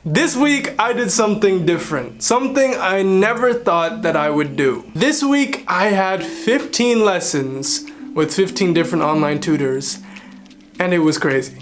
This week I did something different, something I never thought that I would do. This week I had 15 lessons with 15 different online tutors, and it was crazy.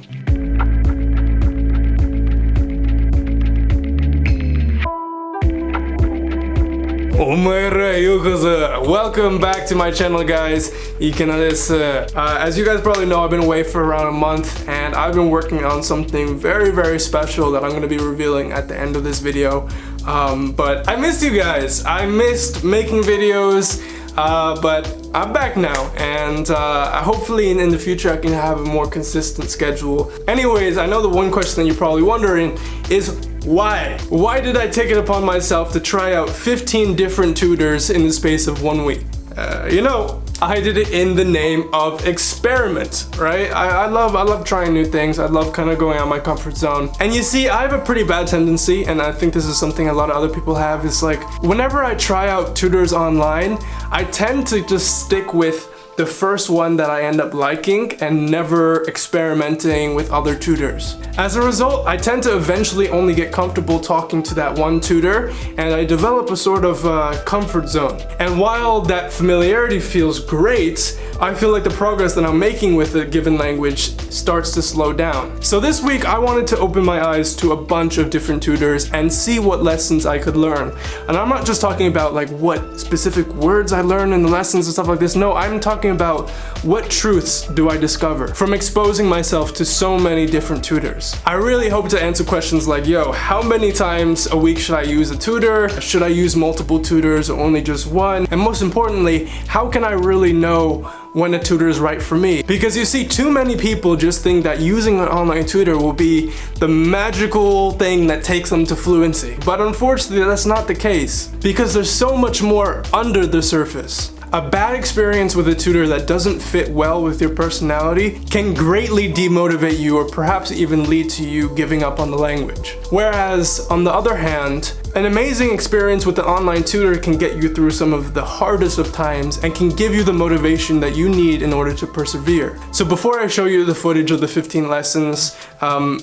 Welcome back to my channel, guys. As you guys probably know, I've been away for around a month and I've been working on something very special that I'm going to be revealing at the end of this video. But I missed you guys. I missed making videos, but I'm back now, and hopefully in the future I can have a more consistent schedule. Anyways, I know the one question that you're probably wondering is why? Why did I take it upon myself to try out 15 different tutors in the space of 1 week? I did it in the name of experiment, right? I love trying new things. I love kind of going out of my comfort zone. And you see, I have a pretty bad tendency, and I think this is something a lot of other people have, is like, whenever I try out tutors online, I tend to just stick with the first one that I end up liking and never experimenting with other tutors. As a result, I tend to eventually only get comfortable talking to that one tutor, and I develop a sort of comfort zone. And while that familiarity feels great, I feel like the progress that I'm making with a given language starts to slow down. So this week I wanted to open my eyes to a bunch of different tutors and see what lessons I could learn. And I'm not just talking about like what specific words I learn in the lessons and stuff like this. No, I'm talking about what truths do I discover from exposing myself to so many different tutors. I really hope to answer questions like, yo, how many times a week should I use a tutor? Should I use multiple tutors or only just one? And most importantly, how can I really know when a tutor is right for me? Because you see, too many people just think that using an online tutor will be the magical thing that takes them to fluency. But unfortunately, that's not the case, because there's so much more under the surface. A bad experience with a tutor that doesn't fit well with your personality can greatly demotivate you, or perhaps even lead to you giving up on the language. Whereas, on the other hand, an amazing experience with an online tutor can get you through some of the hardest of times and can give you the motivation that you need in order to persevere. So before I show you the footage of the 15 lessons,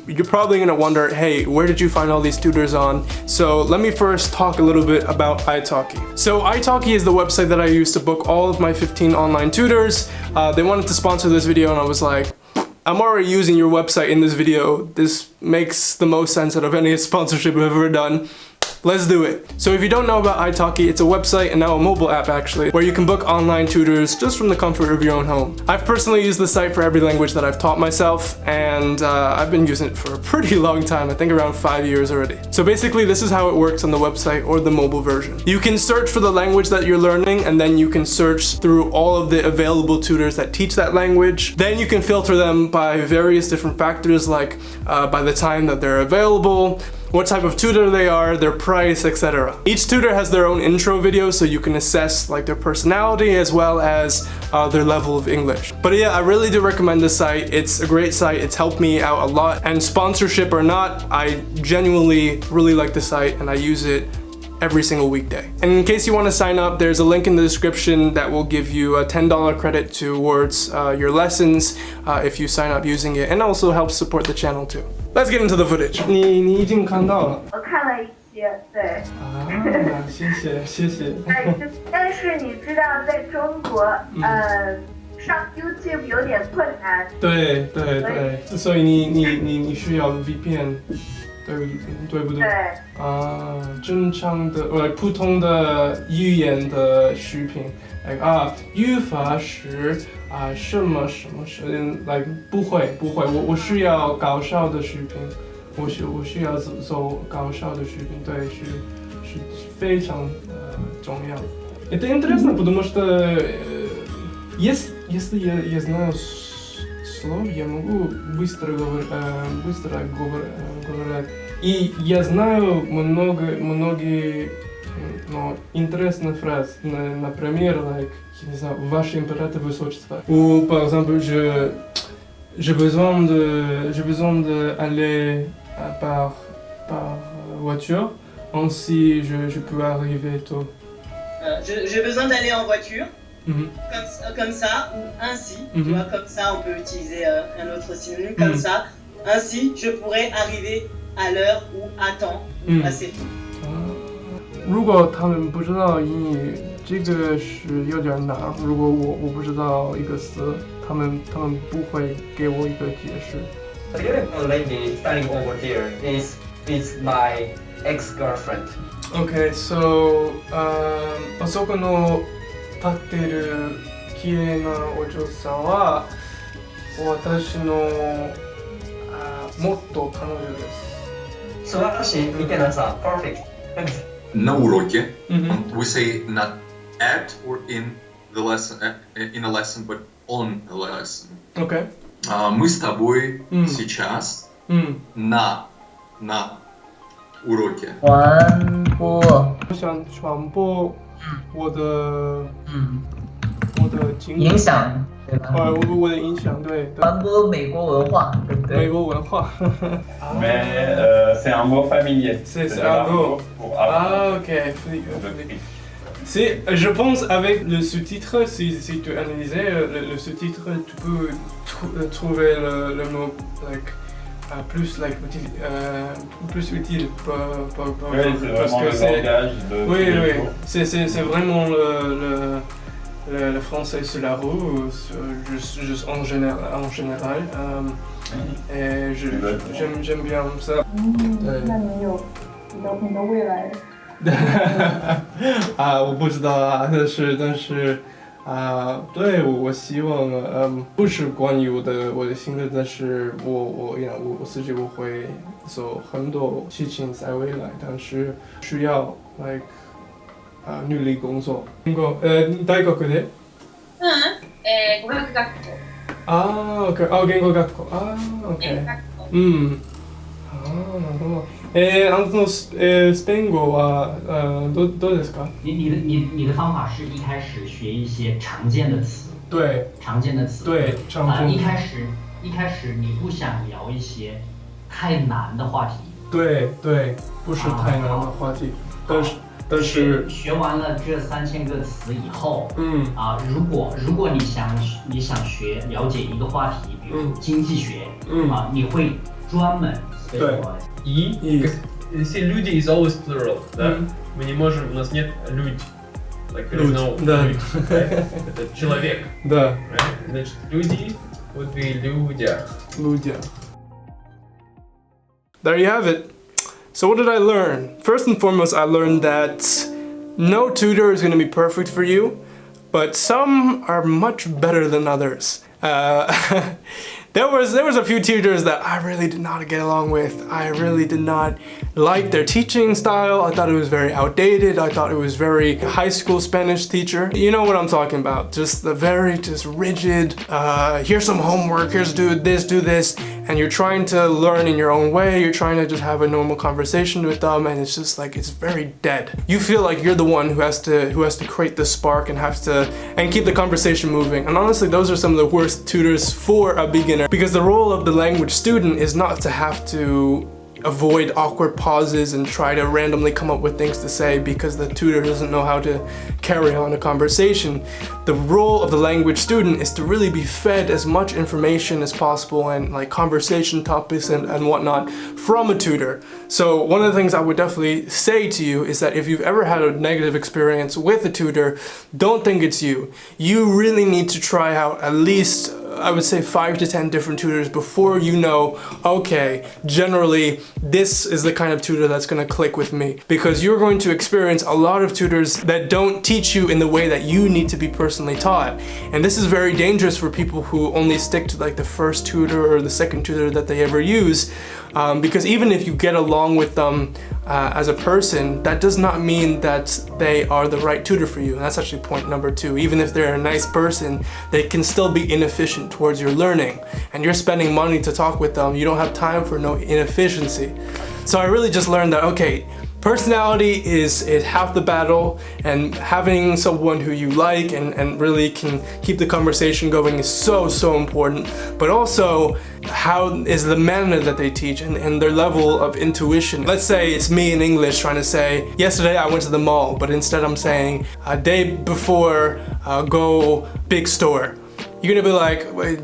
you're probably gonna wonder, hey, where did you find all these tutors on? So let me first talk a little bit about Italki. So Italki is the website that I use to book all of my 15 online tutors. They wanted to sponsor this video, and I was like, I'm already using your website in this video. This makes the most sense out of any sponsorship I've ever done. Let's do it. So if you don't know about Italki, it's a website and now a mobile app actually, where you can book online tutors just from the comfort of your own home. I've personally used the site for every language that I've taught myself, and I've been using it for a pretty long time, I think around 5 years already. So basically this is how it works on the website or the mobile version. You can search for the language that you're learning, and then you can search through all of the available tutors that teach that language. Then you can filter them by various different factors, like by the time that they're available, what type of tutor they are, their price, etc. Each tutor has their own intro video, so you can assess like their personality as well as their level of English. But yeah, I really do recommend this site. It's a great site. It's helped me out a lot. And sponsorship or not, I genuinely really like the site and I use it every single weekday. And in case you want to sign up, there's a link in the description that will give you a $10 credit towards your lessons if you sign up using it, and also helps support the channel too. Let's get into the footage. 你已经看到了？我看了一些，对。谢谢。但是你知道，在中国，上 YouTube 有点困难。对，所以你需要 VPN， 对不对？对。正常的普通的语言的视频，语法是什么不会，我需要搞笑的视频，我需要走搞笑的视频，对，是非常重要。Это интересно, потому что если я знаю слов, я могу быстро говорить. И я знаю многие интересные фразы, например, я не знаю, ваше император высочество. Ou par exemple, j'ai besoin d'aller par voiture, ainsi je peux arriver tôt. J'ai besoin d'aller en voiture. Comme ça, ou ainsi, tu vois, comme ça on peut utiliser un autre synonyme, comme ça, ainsi je pourrais arriver à l'heure ou à temps, assez tôt. 如果他们不知道英语，这个是有点难。如果我不知道一个词，他们不会给我一个解释。The beautiful lady standing over there is my ex-girlfriend. Okay, so あそこの立ってる綺麗なお嬢さんは私の元彼女です。素晴らしい、見てなさ、perfect. На уроке. We say not at or in the lesson, in a lesson, but on a lesson. Okay. Мы с тобой сейчас на уроке. 传播，我想传播我的经历影响，对吧？我的影响，对，传播美国文化，对不对？美国文化。Mais c'est un mot familier. C'est un mot. Pour Ah, ok. Si, je pense avec le sous-titre, si tu analysais le sous-titre, tu peux trouver le mot like, plus utile. Oui, c'est vraiment le langage de oui, c'est vraiment le français sur la roue, juste en général. Et j'aime bien ça. 那你有你的未来？我不知道啊，但是对我希望不是关于我的性格，但是我自己我会做很多事情在未来，但是需要努力工作。大学で？語学学校。OK。言語学校。OK。なるほど。スペイン語はどうですか？你的方法是一开始学一些常见的词，对，常见的词，对，一开始你不想聊一些太难的话题，对，不是太难的话题，但是学完了这3000个词以后，如果你想了解一个话题，比如经济学，你会专门 specialize。See, люди is always plural, да? Мы не можем, у нас нет люди. Like there is no люди. Это человек. Да. Right? Значит, люди would be людя. There you have it. So what did I learn? First and foremost, I learned that no tutor is going to be perfect for you, but some are much better than others. There was a few tutors that I really did not get along with. I really did not like their teaching style. I thought it was very outdated. I thought it was very high school Spanish teacher. You know what I'm talking about. Just the very rigid, here's some homework, here's do this, and you're trying to learn in your own way. You're trying to just have a normal conversation with them, and it's just like, it's very dead. You feel like you're the one who has to create the spark and keep the conversation moving. And honestly, those are some of the worst tutors for a beginner, because the role of the language student is not to have to avoid awkward pauses and try to randomly come up with things to say because the tutor doesn't know how to carry on a conversation. The role of the language student is to really be fed as much information as possible and like conversation topics and whatnot from a tutor. So one of the things I would definitely say to you is that if you've ever had a negative experience with a tutor, don't think it's you. You really need to try out at least, I would say, 5 to 10 different tutors before you know, okay, generally this is the kind of tutor that's going to click with me, because you're going to experience a lot of tutors that don't teach you in the way that you need to be personally taught. And this is very dangerous for people who only stick to like the first tutor or the second tutor that they ever use, because even if you get along with them as a person, that does not mean that they are the right tutor for you. And that's actually point number 2. Even if they're a nice person, they can still be inefficient towards your learning, and you're spending money to talk with them. You don't have time for no inefficiency. So I really just learned that, okay, personality is half the battle, and having someone who you like and really can keep the conversation going is so important. But also, how is the manner that they teach and their level of intuition. Let's say it's me in English trying to say, yesterday I went to the mall, but instead I'm saying, a day before, go big store. You're gonna be like, wait,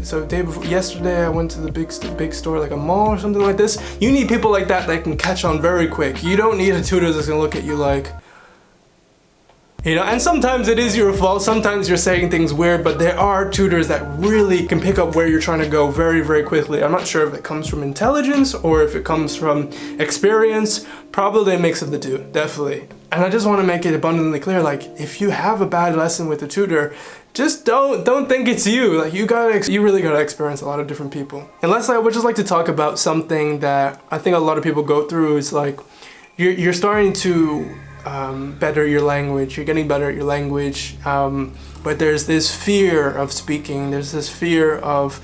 so day before yesterday I went to the big store, like a mall or something like this. You need people like that can catch on very quick. You don't need a tutor that's gonna look at you like, you know, and sometimes it is your fault, sometimes you're saying things weird, but there are tutors that really can pick up where you're trying to go very, very quickly. I'm not sure if it comes from intelligence or if it comes from experience. Probably a mix of the two, definitely. And I just want to make it abundantly clear, like, if you have a bad lesson with a tutor, just don't think it's you. Like, you really gotta experience a lot of different people. And lastly, I would just like to talk about something that I think a lot of people go through is like, you're starting to better your language, you're getting better at your language, but there's this fear of speaking, there's this fear of,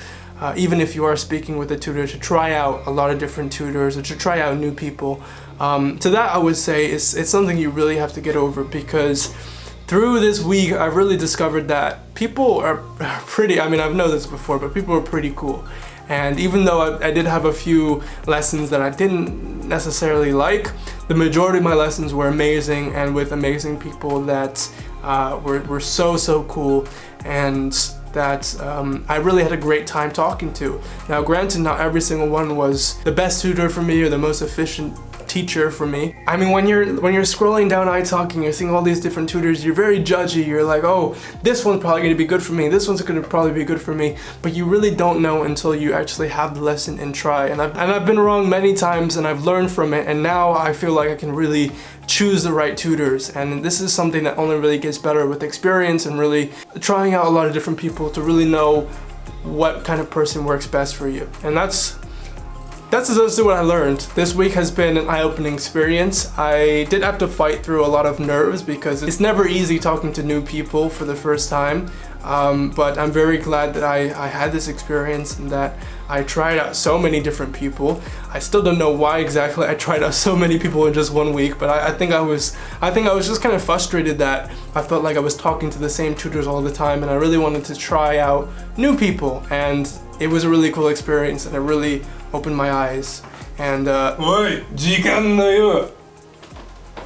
even if you are speaking with a tutor, to try out a lot of different tutors or to try out new people. To that I would say it's something you really have to get over, because through this week I've really discovered that people are pretty, I mean, I've known this before, but people are pretty cool. And even though I did have a few lessons that I didn't necessarily like, the majority of my lessons were amazing and with amazing people that were so cool and that I really had a great time talking to. Now granted, not every single one was the best tutor for me or the most efficient teacher for me. I mean, when you're scrolling down iTalki, you're seeing all these different tutors, you're very judgy, you're like, oh, this one's probably gonna be good for me, this one's gonna probably be good for me, but you really don't know until you actually have the lesson and try. And I've been wrong many times and I've learned from it, and now I feel like I can really choose the right tutors, and this is something that only really gets better with experience and really trying out a lot of different people to really know what kind of person works best for you. And that's essentially what I learned. This week has been an eye-opening experience. I did have to fight through a lot of nerves because it's never easy talking to new people for the first time. But I'm very glad that I had this experience and that I tried out so many different people. I still don't know why exactly I tried out so many people in just 1 week, but I think I was just kind of frustrated that I felt like I was talking to the same tutors all the time, and I really wanted to try out new people, and it was a really cool experience, and it really opened my eyes. And oh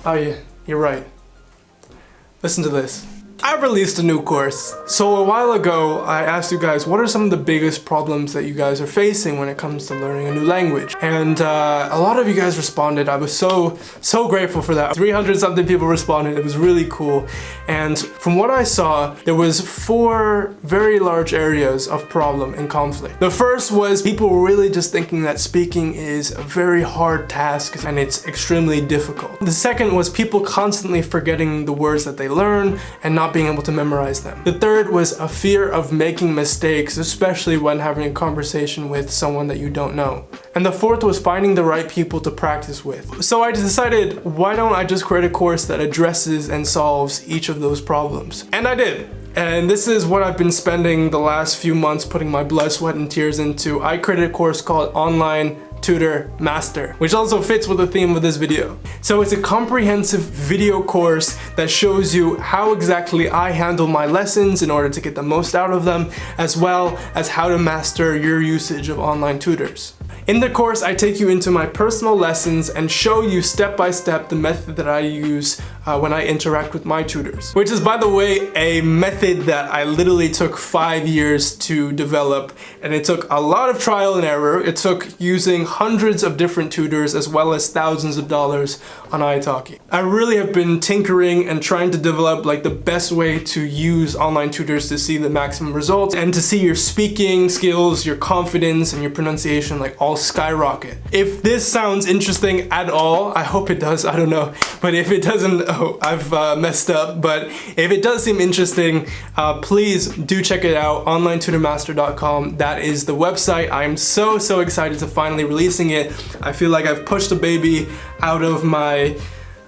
yeah, you're right. Listen to this. I released a new course. So a while ago, I asked you guys, what are some of the biggest problems that you guys are facing when it comes to learning a new language? And a lot of you guys responded. I was so grateful for that. 300 something people responded. It was really cool. And from what I saw, there was 4 very large areas of problem and conflict. The first was people were really just thinking that speaking is a very hard task and it's extremely difficult. The second was people constantly forgetting the words that they learn and not being able to memorize them. The third was a fear of making mistakes, especially when having a conversation with someone that you don't know. And the fourth was finding the right people to practice with. So I decided, why don't I just create a course that addresses and solves each of those problems? And I did. And this is what I've been spending the last few months putting my blood, sweat, and tears into. I created a course called Online Tutor Master, which also fits with the theme of this video. So it's a comprehensive video course that shows you how exactly I handle my lessons in order to get the most out of them, as well as how to master your usage of online tutors. In the course, I take you into my personal lessons and show you step by step the method that I use when I interact with my tutors. Which is, by the way, a method that I literally took 5 years to develop, and it took a lot of trial and error. It took using hundreds of different tutors as well as thousands of dollars on iTalki. I really have been tinkering and trying to develop like the best way to use online tutors to see the maximum results and to see your speaking skills, your confidence, and your pronunciation like all skyrocket. If this sounds interesting at all, I hope it does, I don't know. But if it doesn't, oh, I've messed up. But if it does seem interesting, please do check it out, onlinetutormaster.com. That is the website. I'm so excited to finally releasing it. I feel like I've pushed the baby out of my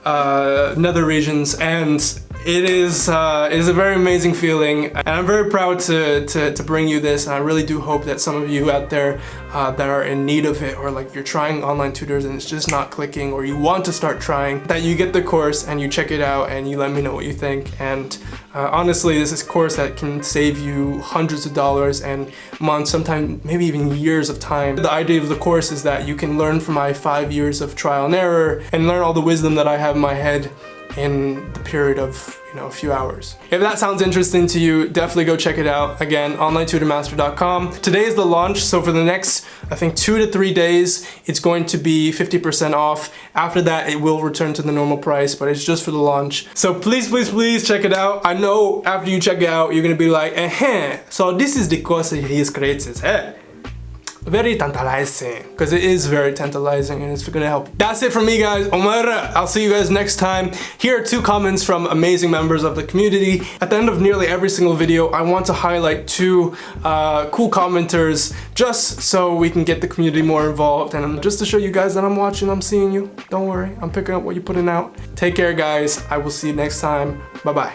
nether regions, and it is a very amazing feeling, and I'm very proud to bring you this, and I really do hope that some of you out there that are in need of it, or like you're trying online tutors and it's just not clicking, or you want to start trying, that you get the course and you check it out and you let me know what you think. And honestly, this is a course that can save you hundreds of dollars and months, sometimes maybe even years of time. The idea of the course is that you can learn from my 5 years of trial and error and learn all the wisdom that I have in my head in the period of, you know, a few hours. If that sounds interesting to you, definitely go check it out. Again, onlinetutormaster.com. Today is the launch, so for the next, I think 2 to 3 days, it's going to be 50% off. After that, it will return to the normal price, but it's just for the launch. So please, please, please check it out. I know after you check it out, you're gonna be like, so this is the course he is created. Very tantalizing, because it is very tantalizing and it's gonna help. That's it from me, guys. I'll see you guys next time. Here are 2 comments from amazing members of the community. At the end of nearly every single video, I want to highlight 2 cool commenters just so we can get the community more involved and just to show you guys that I'm watching, I'm seeing you. Don't worry, I'm picking up what you're putting out. Take care, guys. I will see you next time. Bye-bye.